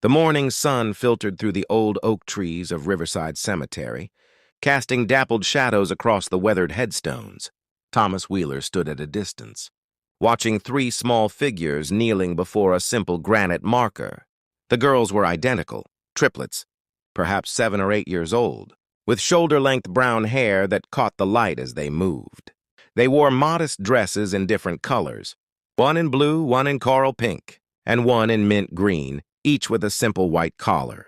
The morning sun filtered through the old oak trees of Riverside Cemetery, casting dappled shadows across the weathered headstones. Thomas Wheeler stood at a distance, watching three small figures kneeling before a simple granite marker. The girls were identical, triplets, perhaps 7 or 8 years old, with shoulder-length brown hair that caught the light as they moved. They wore modest dresses in different colors, one in blue, one in coral pink, and one in mint green, each with a simple white collar.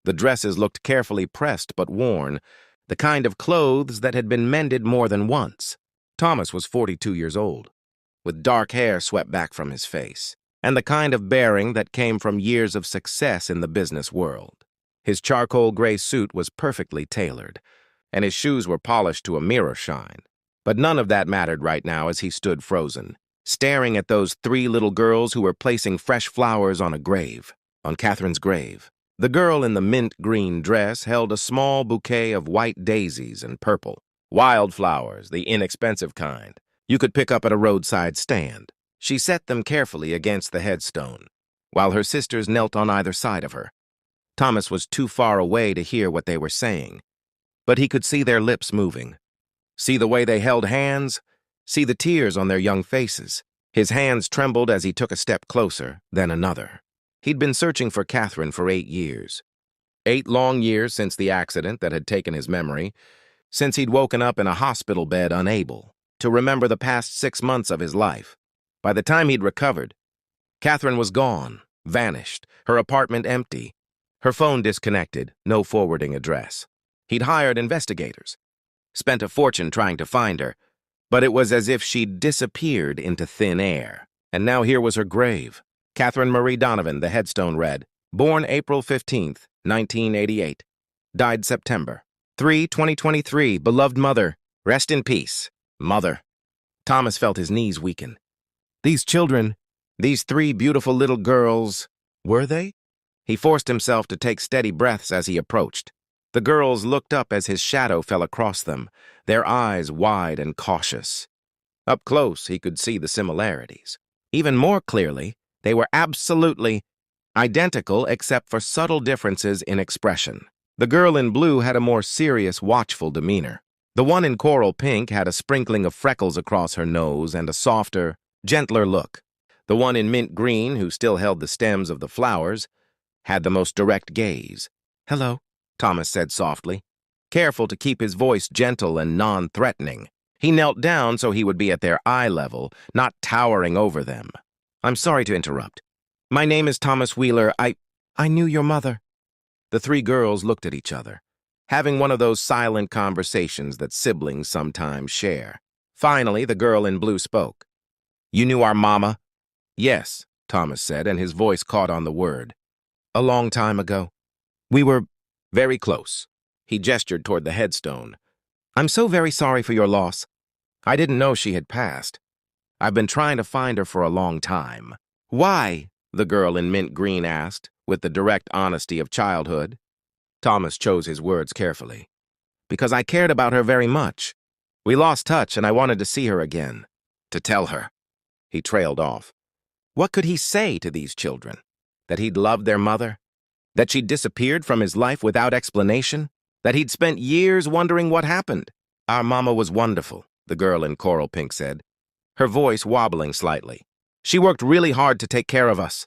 The dresses looked carefully pressed but worn, the kind of clothes that had been mended more than once. Thomas was 42 years old, with dark hair swept back from his face, and the kind of bearing that came from years of success in the business world. His charcoal gray suit was perfectly tailored, and his shoes were polished to a mirror shine. But none of that mattered right now as he stood frozen, staring at those 3 little girls who were placing fresh flowers on Catherine's grave. The girl in the mint green dress held a small bouquet of white daisies and purple. Wildflowers, the inexpensive kind, you could pick up at a roadside stand. She set them carefully against the headstone, while her sisters knelt on either side of her. Thomas was too far away to hear what they were saying, but he could see their lips moving, see the way they held hands, see the tears on their young faces. His hands trembled as he took a step closer, then another. He'd been searching for Catherine for 8 years. 8 long years since the accident that had taken his memory, since he'd woken up in a hospital bed unable to remember the past 6 months of his life. By the time he'd recovered, Catherine was gone, vanished, her apartment empty, her phone disconnected, no forwarding address. He'd hired investigators, spent a fortune trying to find her, but it was as if she'd disappeared into thin air. And now here was her grave. Catherine Marie Donovan, the headstone read, born April 15th, 1988, died September 3, 2023, beloved mother, rest in peace, mother. Thomas felt his knees weaken. These children, these 3 beautiful little girls, were they? He forced himself to take steady breaths as he approached. The girls looked up as his shadow fell across them, their eyes wide and cautious. Up close, he could see the similarities. Even more clearly, they were absolutely identical except for subtle differences in expression. The girl in blue had a more serious, watchful demeanor. The one in coral pink had a sprinkling of freckles across her nose and a softer, gentler look. The one in mint green, who still held the stems of the flowers, had the most direct gaze. "Hello," Thomas said softly, careful to keep his voice gentle and non-threatening. He knelt down so he would be at their eye level, not towering over them. "I'm sorry to interrupt. My name is Thomas Wheeler. I knew your mother." The 3 girls looked at each other, having one of those silent conversations that siblings sometimes share. Finally, the girl in blue spoke. "You knew our mama?" "Yes," Thomas said, and his voice caught on the word. "A long time ago. We were very close." He gestured toward the headstone. "I'm so very sorry for your loss. I didn't know she had passed. I've been trying to find her for a long time." "Why?" the girl in mint green asked, with the direct honesty of childhood. Thomas chose his words carefully. "Because I cared about her very much. We lost touch and I wanted to see her again. To tell her." He trailed off. What could he say to these children? That he'd loved their mother? That she'd disappeared from his life without explanation? That he'd spent years wondering what happened? "Our mama was wonderful," the girl in coral pink said, her voice wobbling slightly. "She worked really hard to take care of us.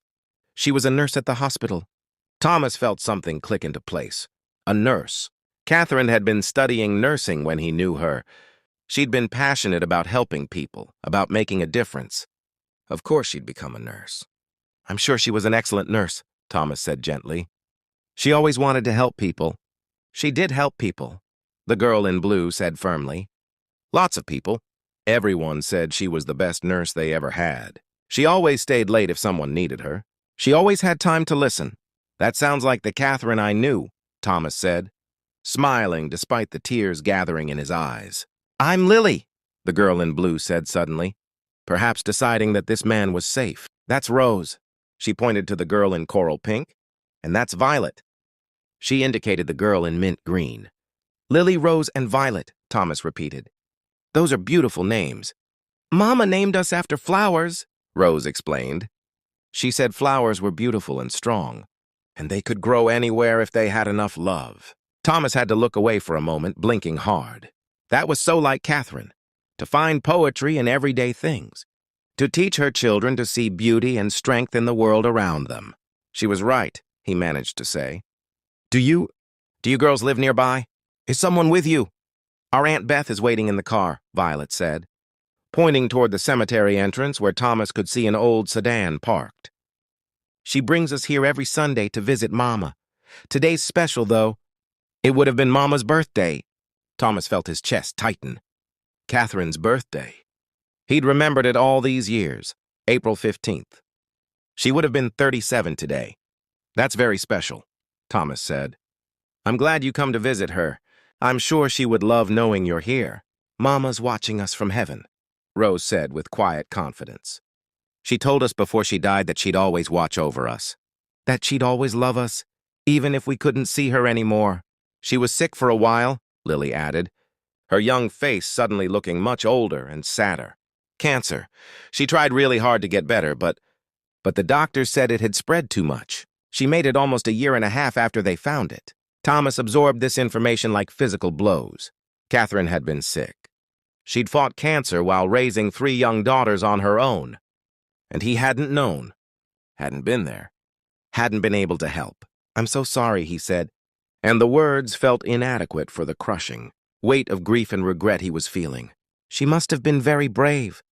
She was a nurse at the hospital." Thomas felt something click into place. A nurse. Catherine had been studying nursing when he knew her. She'd been passionate about helping people, about making a difference. Of course she'd become a nurse. "I'm sure she was an excellent nurse," Thomas said gently. "She always wanted to help people." "She did help people," the girl in blue said firmly. "Lots of people. Everyone said she was the best nurse they ever had. She always stayed late if someone needed her. She always had time to listen." "That sounds like the Catherine I knew," Thomas said, smiling despite the tears gathering in his eyes. "I'm Lily," the girl in blue said suddenly, perhaps deciding that this man was safe. "That's Rose." She pointed to the girl in coral pink. "And that's Violet." She indicated the girl in mint green. "Lily, Rose, and Violet," Thomas repeated. "Those are beautiful names." "Mama named us after flowers," Rose explained. She said flowers were beautiful and strong. And they could grow anywhere if they had enough love. Thomas had to look away for a moment, blinking hard. That was so like Catherine, to find poetry in everyday things, to teach her children to see beauty and strength in the world around them. She was right, he managed to say. Do you girls live nearby? Is someone with you? Our Aunt Beth is waiting in the car, Violet said, pointing toward the cemetery entrance where Thomas could see an old sedan parked. She brings us here every Sunday to visit Mama. Today's special, though. It would have been Mama's birthday. Thomas felt his chest tighten. Catherine's birthday. He'd remembered it all these years, April 15th. She would have been 37 today. That's very special, Thomas said. I'm glad you come to visit her. I'm sure she would love knowing you're here. Mama's watching us from heaven, Rose said with quiet confidence. She told us before she died that she'd always watch over us, that she'd always love us, even if we couldn't see her anymore. She was sick for a while, Lily added, her young face suddenly looking much older and sadder. Cancer. She tried really hard to get better, but the doctors said it had spread too much. She made it almost a year and a half after they found it. Thomas absorbed this information like physical blows. Catherine had been sick. She'd fought cancer while raising 3 young daughters on her own. And he hadn't known, hadn't been there, hadn't been able to help. I'm so sorry, he said, and the words felt inadequate for the crushing weight of grief and regret he was feeling. She must have been very brave.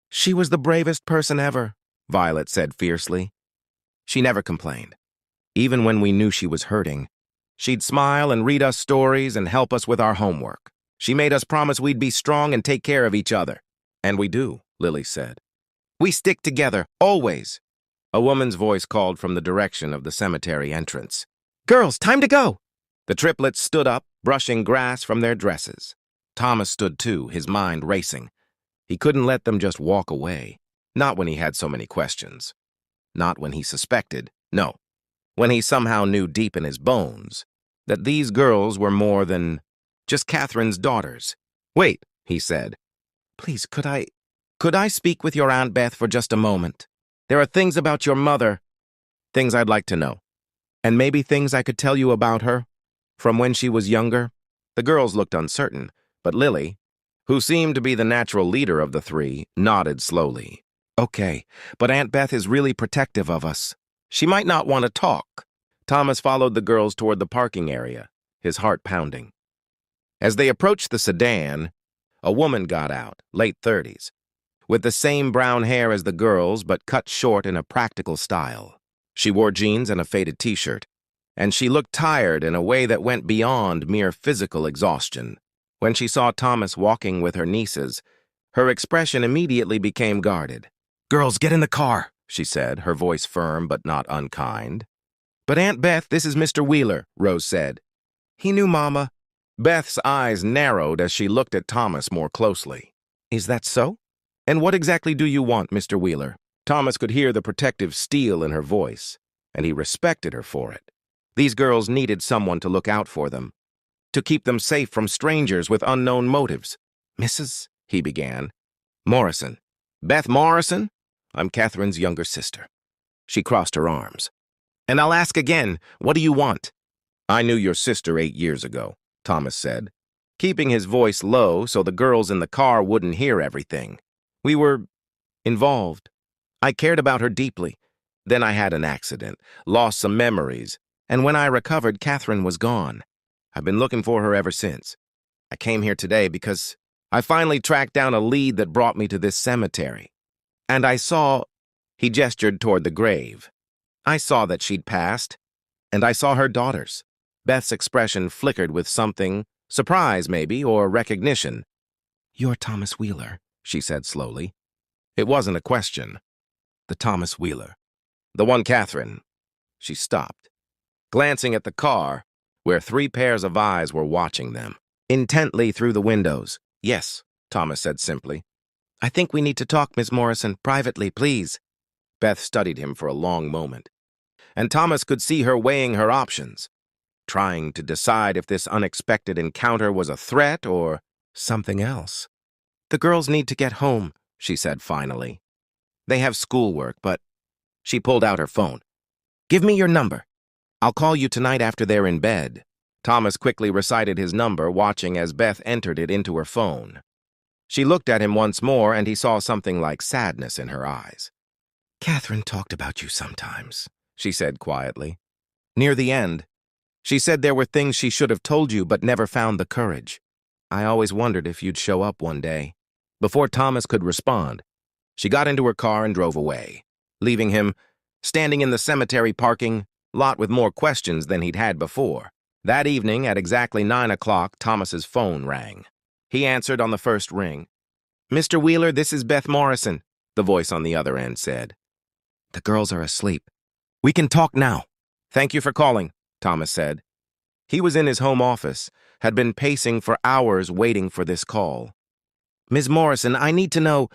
She was the bravest person ever, Violet said fiercely. She never complained. Even when we knew she was hurting, she'd smile and read us stories and help us with our homework. She made us promise we'd be strong and take care of each other. And we do, Lily said. We stick together, always. A woman's voice called from the direction of the cemetery entrance. Girls, time to go! The triplets stood up, brushing grass from their dresses. Thomas stood too, his mind racing. He couldn't let them just walk away. Not when he had so many questions. Not when he suspected, no, when he somehow knew deep in his bones that these girls were more than just Catherine's daughters. Wait, he said. Please, could I speak with your Aunt Beth for just a moment? There are things about your mother, things I'd like to know. And maybe things I could tell you about her, from when she was younger. The girls looked uncertain, but Lily, who seemed to be the natural leader of the 3, nodded slowly. Okay, but Aunt Beth is really protective of us. She might not want to talk. Thomas followed the girls toward the parking area, his heart pounding. As they approached the sedan, a woman got out, late 30s, with the same brown hair as the girls but cut short in a practical style. She wore jeans and a faded t-shirt, and she looked tired in a way that went beyond mere physical exhaustion. When she saw Thomas walking with her nieces, her expression immediately became guarded. Girls, get in the car, she said, her voice firm but not unkind. But Aunt Beth, this is Mr. Wheeler, Rose said. He knew Mama. Beth's eyes narrowed as she looked at Thomas more closely. Is that so? And what exactly do you want, Mr. Wheeler? Thomas could hear the protective steel in her voice, and he respected her for it. These girls needed someone to look out for them, to keep them safe from strangers with unknown motives. Mrs., he began. Morrison. Beth Morrison? I'm Catherine's younger sister. She crossed her arms. And I'll ask again, what do you want? I knew your sister 8 years ago, Thomas said, keeping his voice low so the girls in the car wouldn't hear everything. We were involved. I cared about her deeply. Then I had an accident, lost some memories, and when I recovered, Catherine was gone. I've been looking for her ever since. I came here today because I finally tracked down a lead that brought me to this cemetery. And I saw, he gestured toward the grave. I saw that she'd passed, and I saw her daughters. Beth's expression flickered with something, surprise maybe, or recognition. You're Thomas Wheeler, she said slowly. It wasn't a question. The Thomas Wheeler. The one Catherine. She stopped, glancing at the car, where 3 pairs of eyes were watching them, intently through the windows. Yes, Thomas said simply. I think we need to talk, Miss Morrison, privately, please. Beth studied him for a long moment, and Thomas could see her weighing her options, trying to decide if this unexpected encounter was a threat or something else. The girls need to get home, she said finally. They have schoolwork, but... She pulled out her phone. Give me your number. I'll call you tonight after they're in bed. Thomas quickly recited his number, watching as Beth entered it into her phone. She looked at him once more, and he saw something like sadness in her eyes. "Catherine talked about you sometimes," she said quietly. "Near the end, she said there were things she should have told you but never found the courage. I always wondered if you'd show up one day." Before Thomas could respond, she got into her car and drove away, leaving him standing in the cemetery parking lot with more questions than he'd had before. That evening, at exactly 9 o'clock, Thomas's phone rang. He answered on the first ring. "Mr. Wheeler, this is Beth Morrison," the voice on the other end said. "The girls are asleep. We can talk now." "Thank you for calling," Thomas said. He was in his home office, had been pacing for hours waiting for this call. "Ms. Morrison, I need to know—"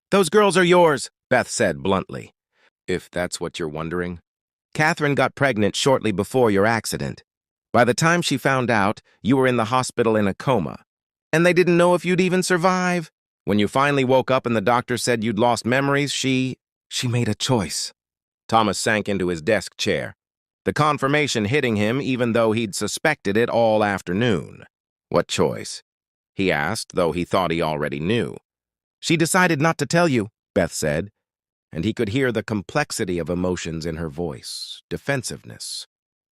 "Those girls are yours," Beth said bluntly. "If that's what you're wondering." "Catherine got pregnant shortly before your accident. By the time she found out, you were in the hospital in a coma. And they didn't know if you'd even survive. When you finally woke up and the doctor said you'd lost memories, she made a choice." Thomas sank into his desk chair, the confirmation hitting him even though he'd suspected it all afternoon. "What choice?" he asked, though he thought he already knew. "She decided not to tell you," Beth said, and he could hear the complexity of emotions in her voice, defensiveness,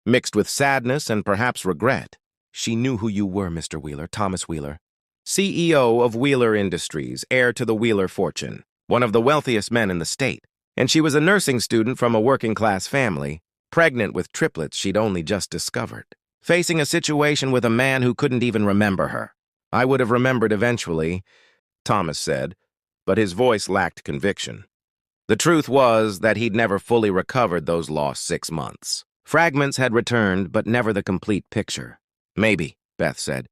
mixed with sadness and perhaps regret. "She knew who you were, Mr. Wheeler, Thomas Wheeler, CEO of Wheeler Industries, heir to the Wheeler fortune, one of the wealthiest men in the state. And she was a nursing student from a working-class family, pregnant with triplets she'd only just discovered, facing a situation with a man who couldn't even remember her. I would have remembered eventually," Thomas said, but his voice lacked conviction. The truth was that he'd never fully recovered those lost 6 months. Fragments had returned, but never the complete picture. "Maybe," Beth said,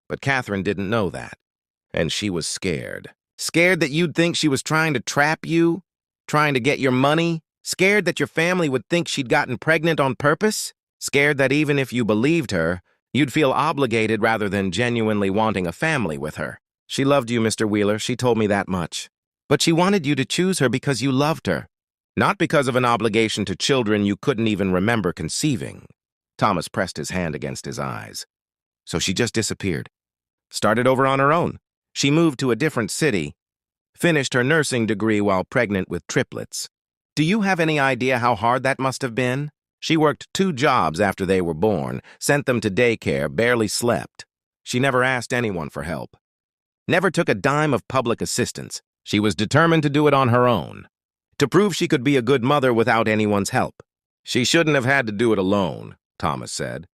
but Catherine didn't know that. And she was scared. Scared that you'd think she was trying to trap you, trying to get your money, scared that your family would think she'd gotten pregnant on purpose, scared that even if you believed her, you'd feel obligated rather than genuinely wanting a family with her. "She loved you, Mr. Wheeler, she told me that much. But she wanted you to choose her because you loved her, not because of an obligation to children you couldn't even remember conceiving." Thomas pressed his hand against his eyes. "So she just disappeared. Started over on her own. She moved to a different city, finished her nursing degree while pregnant with triplets. Do you have any idea how hard that must have been? She worked 2 jobs after they were born, sent them to daycare, barely slept. She never asked anyone for help. Never took a dime of public assistance. She was determined to do it on her own, to prove she could be a good mother without anyone's help. She shouldn't have had to do it alone," Thomas said,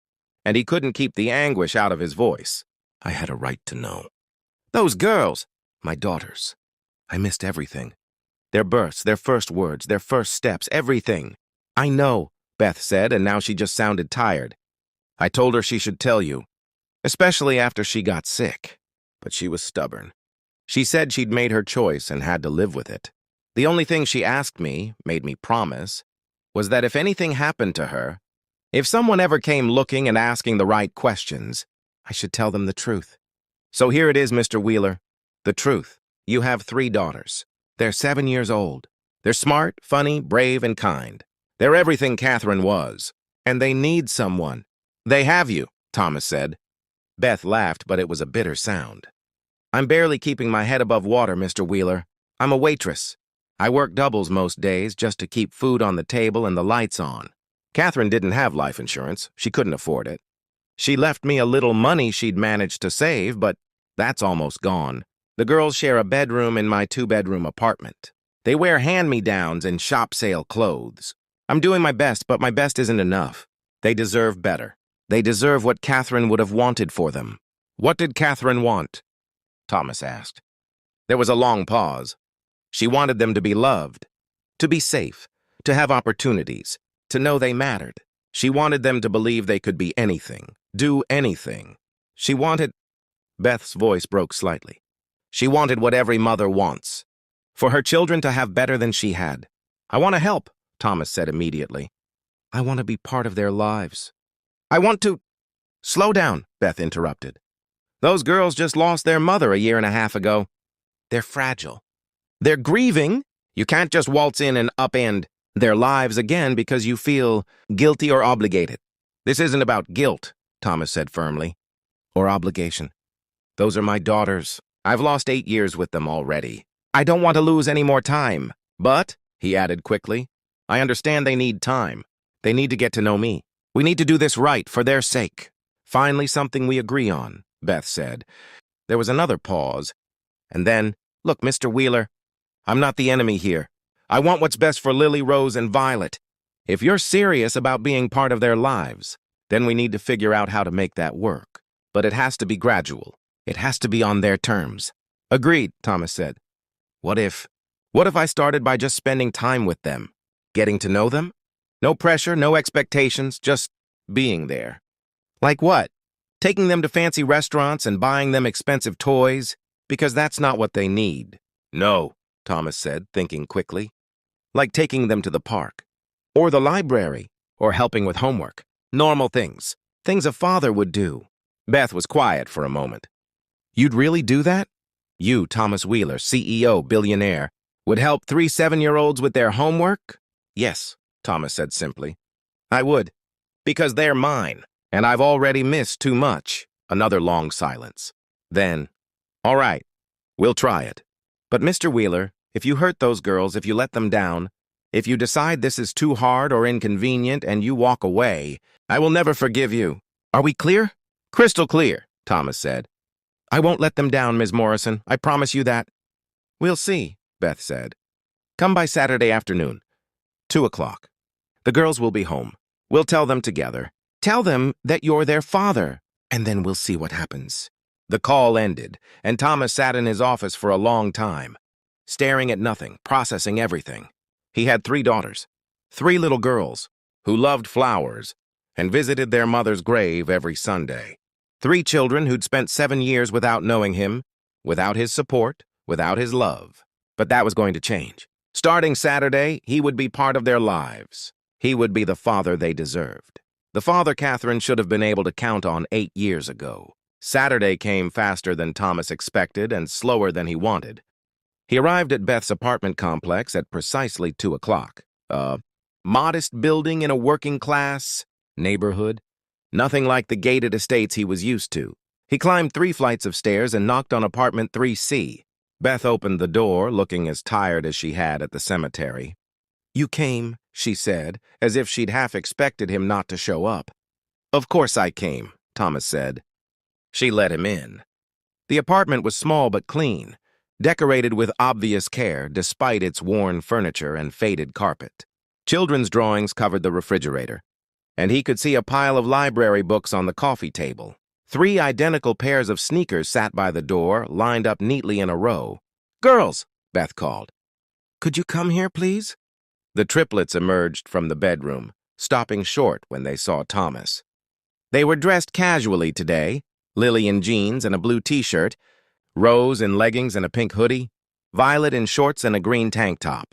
and he couldn't keep the anguish out of his voice. "I had a right to know. Those girls, my daughters. I missed everything. Their births, their first words, their first steps, everything." "I know," Beth said, and now she just sounded tired. "I told her she should tell you, especially after she got sick. But she was stubborn. She said she'd made her choice and had to live with it. The only thing she asked me, made me promise, was that if anything happened to her, if someone ever came looking and asking the right questions, I should tell them the truth. So here it is, Mr. Wheeler, the truth. You have 3 daughters. They're 7 years old. They're smart, funny, brave, and kind. They're everything Catherine was. And they need someone." "They have you," Thomas said. Beth laughed, but it was a bitter sound. "I'm barely keeping my head above water, Mr. Wheeler. I'm a waitress. I work doubles most days just to keep food on the table and the lights on. Catherine didn't have life insurance. She couldn't afford it. She left me a little money she'd managed to save, but that's almost gone. The girls share a bedroom in my 2-bedroom apartment. They wear hand-me-downs and shop-sale clothes. I'm doing my best, but my best isn't enough. They deserve better. They deserve what Catherine would have wanted for them." "What did Catherine want?" Thomas asked. There was a long pause. "She wanted them to be loved, to be safe, to have opportunities, to know they mattered. She wanted them to believe they could be anything, do anything. She wanted—" Beth's voice broke slightly. "She wanted what every mother wants, for her children to have better than she had. I want to help," Thomas said immediately. "I want to be part of their lives. I want to—" "Slow down," Beth interrupted. "Those girls just lost their mother a 1.5 years ago. They're fragile. They're grieving. You can't just waltz in and upend—" their lives again because you feel guilty or obligated. This isn't about guilt, Thomas said firmly, or obligation. Those are my daughters. I've lost 8 years with them already. I don't want to lose any more time. But, he added quickly, I understand they need time. They need to get to know me. We need to do this right for their sake. Finally, something we agree on, Beth said. There was another pause, and then, look, Mr. Wheeler, I'm not the enemy here. I want what's best for Lily, Rose, and Violet. If you're serious about being part of their lives, then we need to figure out how to make that work. But it has to be gradual. It has to be on their terms. Agreed, Thomas said. What if I started by just spending time with them, getting to know them? No pressure, no expectations, just being there. Like what? Taking them to fancy restaurants and buying them expensive toys? Because that's not what they need. No, Thomas said, thinking quickly. Like taking them to the park, or the library, or helping with homework. Normal things. Things a father would do. Beth was quiet for a moment. You'd really do that? You, Thomas Wheeler, CEO, Billionaire, would help 3 7-year-olds with their homework? Yes, Thomas said simply. I would. Because they're mine, and I've already missed too much. Another long silence. Then, all right, we'll try it. But Mr. Wheeler, if you hurt those girls, if you let them down, if you decide this is too hard or inconvenient and you walk away, I will never forgive you. Are we clear? Crystal clear, Thomas said. I won't let them down, Ms. Morrison. I promise you that. We'll see, Beth said. Come by Saturday afternoon, 2 o'clock. The girls will be home. We'll tell them together. Tell them that you're their father, and then we'll see what happens. The call ended, and Thomas sat in his office for a long time, staring at nothing, processing everything. He had 3 daughters, 3 little girls, who loved flowers and visited their mother's grave every Sunday. 3 children who'd spent 7 years without knowing him, without his support, without his love. But that was going to change. Starting Saturday, he would be part of their lives. He would be the father they deserved. The father Catherine should have been able to count on 8 years ago. Saturday came faster than Thomas expected and slower than he wanted. He arrived at Beth's apartment complex at precisely 2 o'clock. A modest building in a working-class neighborhood. Nothing like the gated estates he was used to. He climbed 3 flights of stairs and knocked on apartment 3C. Beth opened the door, looking as tired as she had at the cemetery. You came, she said, as if she'd half expected him not to show up. Of course I came, Thomas said. She let him in. The apartment was small but clean, decorated with obvious care despite its worn furniture and faded carpet. Children's drawings covered the refrigerator, and he could see a pile of library books on the coffee table. 3 identical pairs of sneakers sat by the door, lined up neatly in a row. Girls, Beth called. Could you come here, please? The triplets emerged from the bedroom, stopping short when they saw Thomas. They were dressed casually today, Lily in jeans and a blue t-shirt, Rose in leggings and a pink hoodie, Violet in shorts and a green tank top.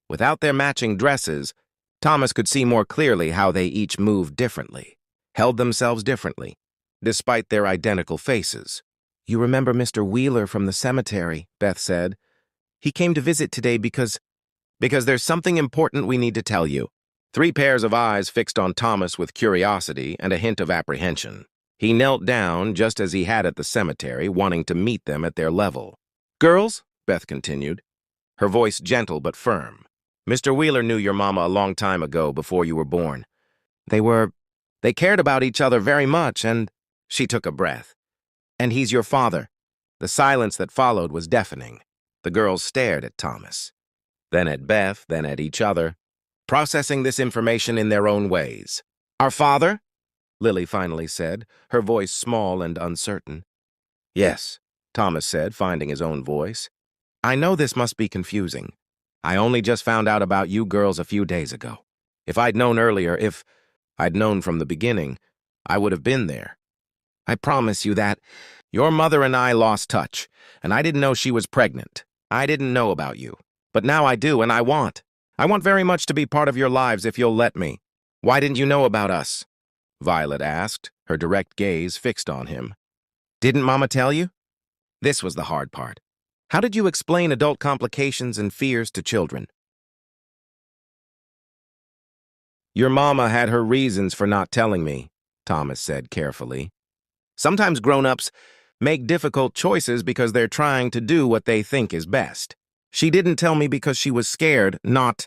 Without their matching dresses, Thomas could see more clearly how they each moved differently, held themselves differently, despite their identical faces. You remember Mr. Wheeler from the cemetery, Beth said. He came to visit today because there's something important we need to tell you. 3 pairs of eyes fixed on Thomas with curiosity and a hint of apprehension. He knelt down just as he had at the cemetery, wanting to meet them at their level. Girls, Beth continued, her voice gentle but firm. Mr. Wheeler knew your mama a long time ago, before you were born. They cared about each other very much, and she took a breath. And he's your father. The silence that followed was deafening. The girls stared at Thomas, then at Beth, then at each other, processing this information in their own ways. Our father? Lily finally said, her voice small and uncertain. Yes, Thomas said, finding his own voice. I know this must be confusing. I only just found out about you girls a few days ago. If I'd known earlier, if I'd known from the beginning, I would have been there. I promise you that your mother and I lost touch, and I didn't know she was pregnant. I didn't know about you. But now I do, and I want very much to be part of your lives if you'll let me. Why didn't you know about us? Violet asked, her direct gaze fixed on him. Didn't Mama tell you? This was the hard part. How did you explain adult complications and fears to children? Your mama had her reasons for not telling me, Thomas said carefully. Sometimes grown-ups make difficult choices because they're trying to do what they think is best. She didn't tell me because she was scared, not